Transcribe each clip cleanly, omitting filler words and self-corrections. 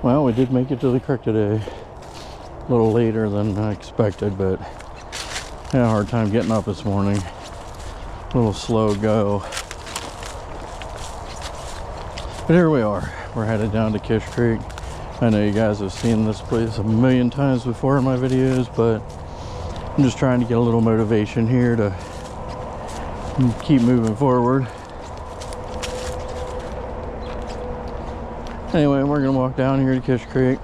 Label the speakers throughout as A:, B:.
A: Well, we did make it to the creek today. A little later than I expected, but I had a hard time getting up this morning. A little slow go. But here we are. We're headed down to Kish Creek. I know you guys have seen this place a million times before in my videos, but I'm just trying to get a little motivation here to keep moving forward. Anyway, we're gonna walk down here to Kish Creek,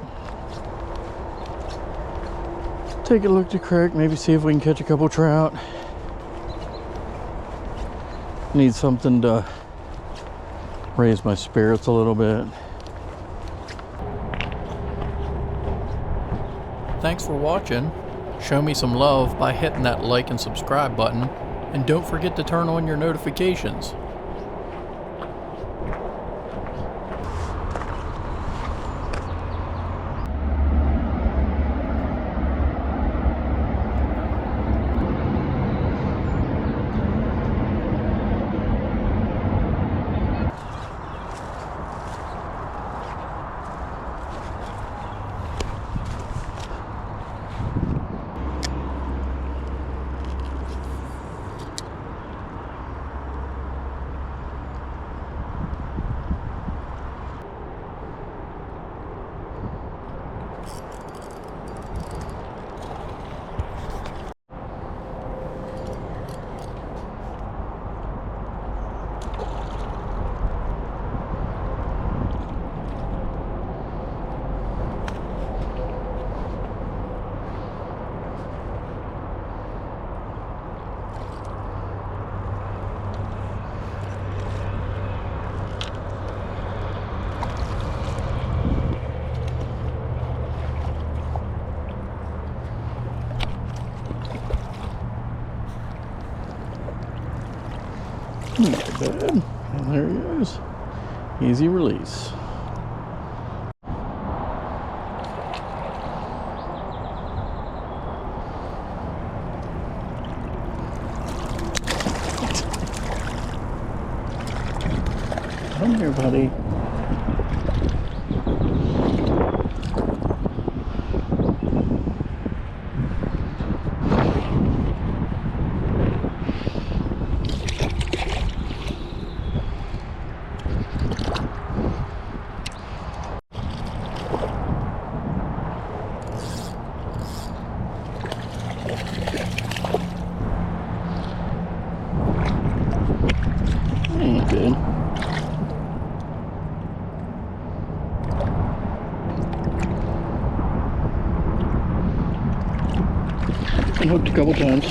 A: take a look at the creek, maybe see if we can catch a couple trout. Need something to raise my spirits a little bit. Thanks for watching. Show me some love by hitting that like and subscribe button, and don't forget to turn on your notifications. Not bad. And there he is. Easy release. Come here, buddy. Ain't good. Been hooked a couple times.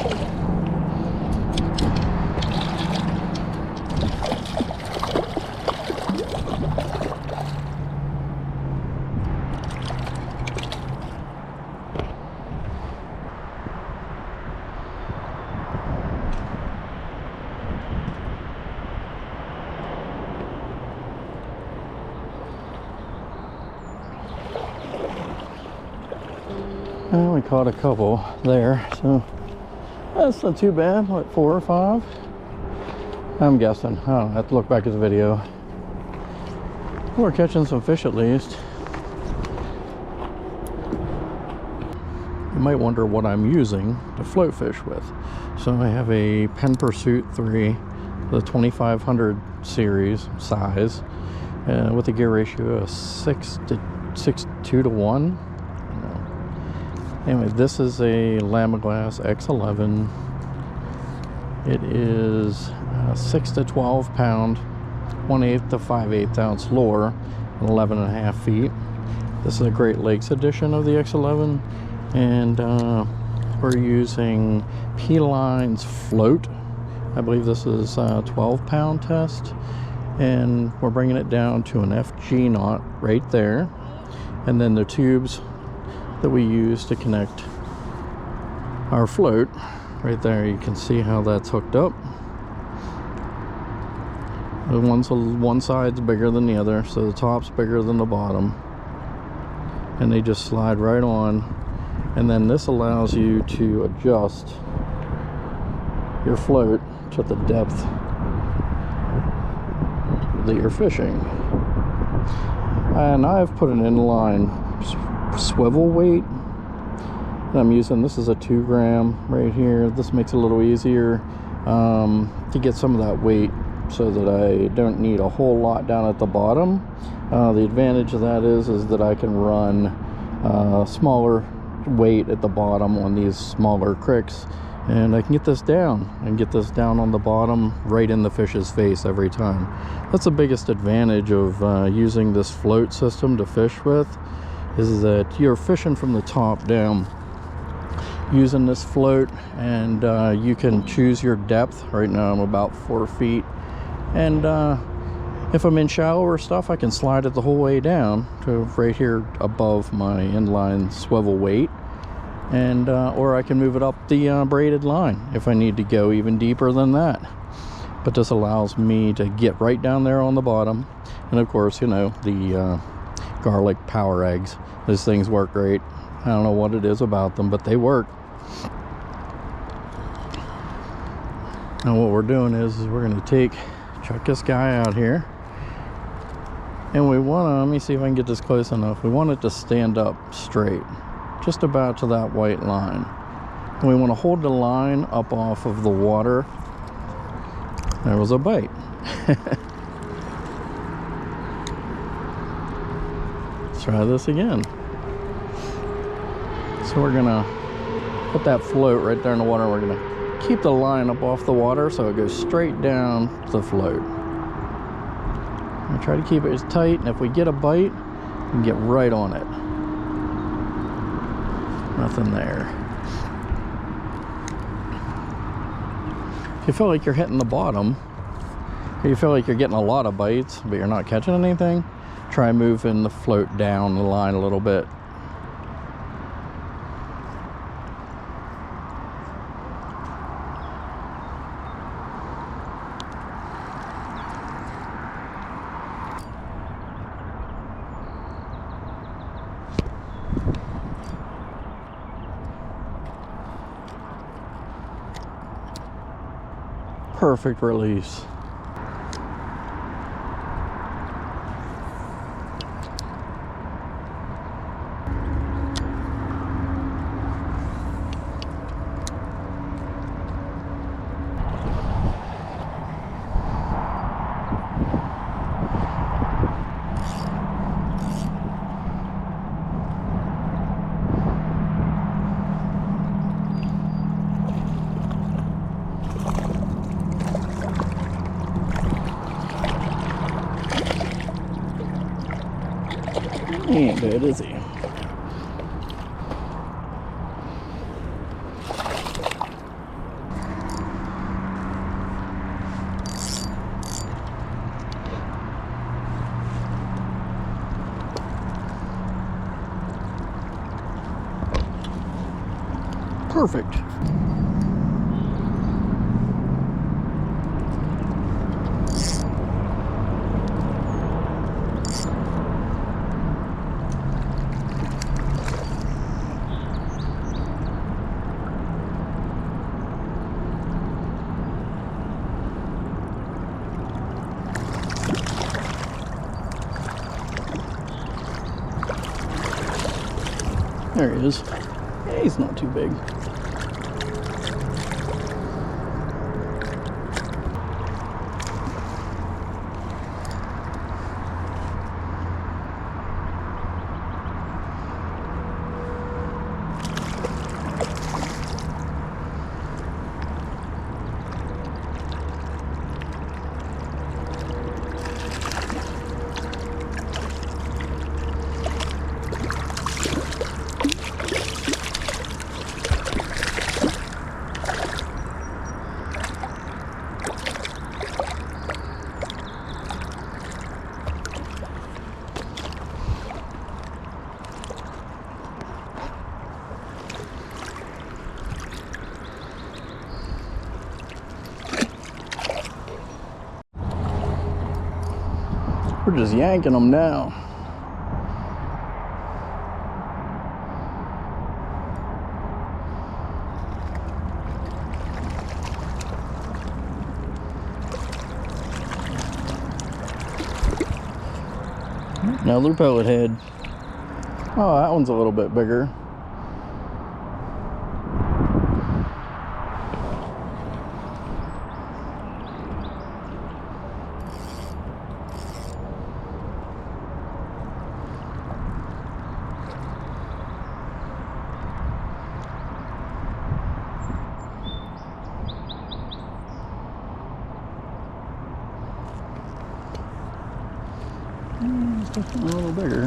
A: Well, we caught a couple there, so that's not too bad. What, 4 or 5? I'm guessing. I don't know, I have to look back at the video. We're catching some fish at least. You might wonder what I'm using to float fish with. So I have a Penn Pursuit 3, the 2500 series size, with a gear ratio of 6:2 to 1. Anyway, this is a Lamiglas X11. It is 6 to 12 pound, 1/8 to 5/8 ounce lure, 11.5 feet. This is a Great Lakes edition of the X11, and we're using PLine's Float. I believe this is a 12 pound test, and we're bringing it down to an FG knot right there, and then the tubes that we use to connect our float right there. You can see how that's hooked up. One side's bigger than the other, so the top's bigger than the bottom, and they just slide right on. And then this allows you to adjust your float to the depth that you're fishing. And I've put an inline swivel weight that I'm using. This is a 2 gram right here. This makes it a little easier to get some of that weight so that I don't need a whole lot down at the bottom. The advantage of that is that I can run smaller weight at the bottom on these smaller cricks, and I can get this down on the bottom right in the fish's face every time. That's the biggest advantage of using this float system to fish with, is that you're fishing from the top down using this float, and you can choose your depth. Right now I'm about 4 feet, and if I'm in shallower stuff, I can slide it the whole way down to right here above my inline swivel weight, and or I can move it up the braided line if I need to go even deeper than that. But this allows me to get right down there on the bottom. And of course, you know, the garlic power eggs, these things work great. I don't know what it is about them, but they work. And what we're doing is we're going to chuck this guy out here, and we want to, let me see if I can get this close enough. We want it to stand up straight, just about to that white line. And we want to hold the line up off of the water. There was a bite. Let's try this again. So we're gonna put that float right there in the water. We're gonna keep the line up off the water so it goes straight down the float. I try to keep it as tight, and if we get a bite, we can get right on it. Nothing there. If you feel like you're hitting the bottom, or you feel like you're getting a lot of bites but you're not catching anything, try moving the float down the line a little bit. Perfect release. He ain't good, is he? Perfect. There he is. Yeah, he's not too big. We're just yanking them now. Another pellet head. Oh, that one's a little bit bigger. It's definitely a little bigger.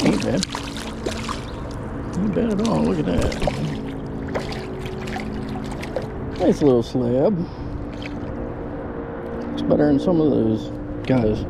A: Ain't bad. Ain't bad at all. Look at that. Nice little slab. It's better than some of those guys.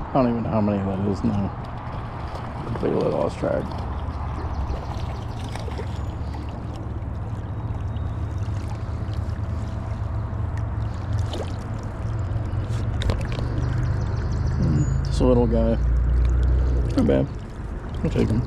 A: I don't even know how many that is now. Completely lost track. This little guy. Not bad. I'll take him.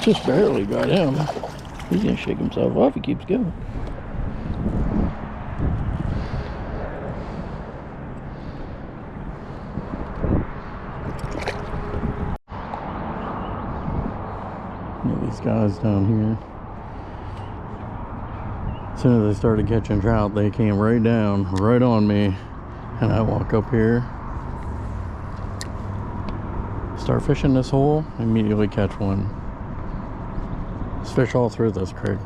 A: Just barely got him. He's gonna shake himself off. He keeps going. These guys down here. As soon as they started catching trout, they came right down, right on me, and I walk up here, start fishing this hole, immediately catch one. Fish all through this creek.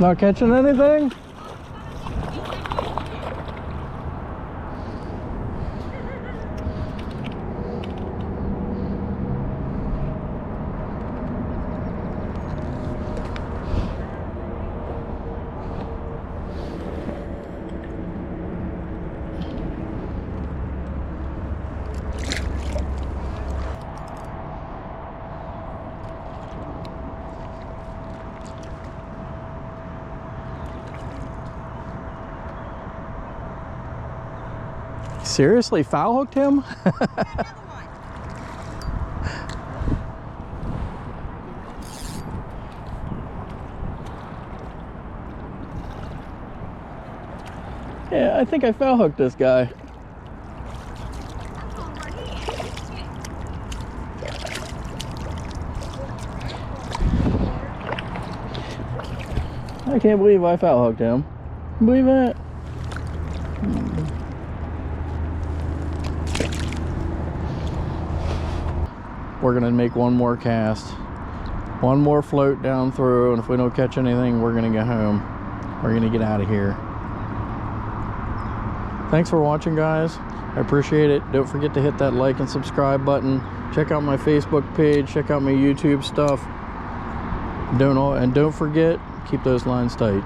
A: Not catching anything? Seriously, foul hooked him? Yeah, I think I foul hooked this guy. I can't believe I foul hooked him. Can you believe that? We're gonna make one more cast, one more float down through, and if we don't catch anything, we're gonna go home. We're gonna get out of here. Thanks for watching, guys. I appreciate it. Don't forget to hit that like and subscribe button. Check out my Facebook page, check out my YouTube stuff. Don't forget, keep those lines tight.